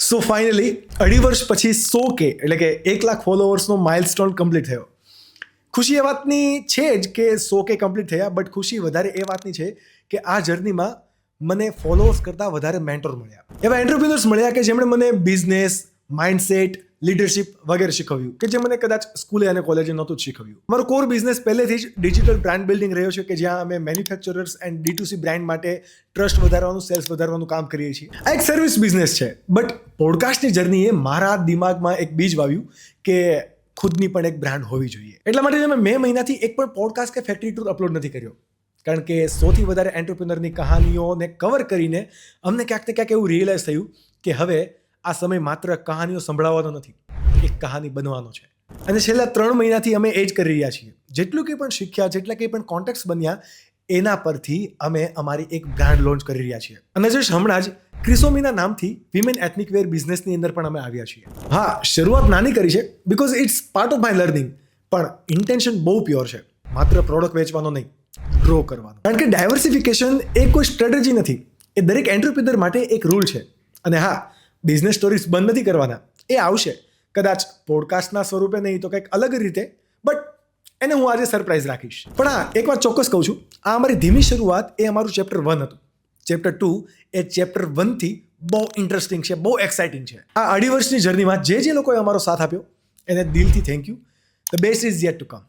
So finally 2.5 વર્ષ પછી 100K એટલે કે 1 લાખ ફોલોવર્સનો માઇલસ્ટોન કમ્પ્લીટ થયો. ખુશી એ વાતની છે જ કે 100K કમ્પ્લીટ થયા, બટ ખુશી વધારે એ વાતની છે કે આ જર્નીમાં મને ફોલોઅર્સ કરતાં વધારે મેન્ટોર મળ્યા, એવા એન્ટરપ્રિન્યોર્સ મળ્યા કે જેમણે મને બિઝનેસ, માઇન્ડસેટ, લીડરશિપ વગેરે શીખવ્યું કે જે મને કદાચ સ્કૂલે અને કોલેજે નહોતું જ શીખવ્યું. મારો કોર બિઝનેસ પહેલેથી જ ડિજિટલ બ્રાન્ડ બિલ્ડિંગ રહ્યો છે કે જ્યાં અમે મેન્યુફેક્ચરર્સ એન્ડ D2C બ્રાન્ડ માટે ટ્રસ્ટ વધારવાનું, સેલ્સ વધારવાનું કામ કરીએ છીએ. આ એક સર્વિસ બિઝનેસ છે, બટ પોડકાસ્ટની જર્નીએ મારા દિમાગમાં એક બીજ વાવ્યું કે ખુદની પણ એક બ્રાન્ડ હોવી જોઈએ. એટલા માટે મેં મે મહિનાથી એક પણ પોડકાસ્ટ કે ફેક્ટરી ટૂર અપલોડ નથી કર્યો, કારણ કે 100થી વધારે એન્ટરપ્રિનરની કહાનીઓને કવર કરીને અમને ક્યાંક ને ક્યાંક એવું રિયલાઇઝ થયું કે હવે આ સમય માત્ર કહાનીઓ સંભળાવવાનો નથી, એક કહાની બનવાનો છે. અને છેલ્લા 3 મહિનાથી અમે એ જ કરી રહ્યા છીએ. જેટલું કંઈ પણ શીખ્યા, જેટલા કંઈ પણ કોન્ટેક્ટ્સ બન્યા, એના પરથી અમે અમારી એક બ્રાન્ડ લોન્ચ કરી રહ્યા છીએ. અને જસ્ટ હમણાં જ ક્રિસોમીના નામથી વિમેન એથનિક વેર બિઝનેસની અંદર પણ અમે આવ્યા છીએ. હા, શરૂઆત નાની કરી છે because it's part of my learning, પણ ઇન્ટેન્શન બહુ પ્યોર છે. માત્ર પ્રોડક્ટ વેચવાનો નહીં, ગ્રો કરવાનો. કારણ કે ડાયવર્સિફિકેશન એ કોઈ સ્ટ્રેટેજી નથી, એ દરેક એન્ટરપ્રિનર માટે એક રૂલ છે. અને હા, બિઝનેસ સ્ટોરીઝ બંધ નથી કરવાના, એ આવશે કદાચ પોડકાસ્ટના સ્વરૂપે નહીં તો કંઈક અલગ રીતે, બટ એને હું આજે સરપ્રાઈઝ રાખીશ. પણ હા, એક વાત ચોક્કસ કહું છું, આ અમારી ધીમી શરૂઆત એ અમારું ચેપ્ટર 1 હતું. ચેપ્ટર 2 એ ચેપ્ટર 1થી બહુ ઇન્ટરેસ્ટિંગ છે, બહુ એક્સાઇટિંગ છે. આ 2.5 વર્ષની જર્નીમાં જે લોકોએ અમારો સાથ આપ્યો એને દિલથી thank you. The best is yet to come.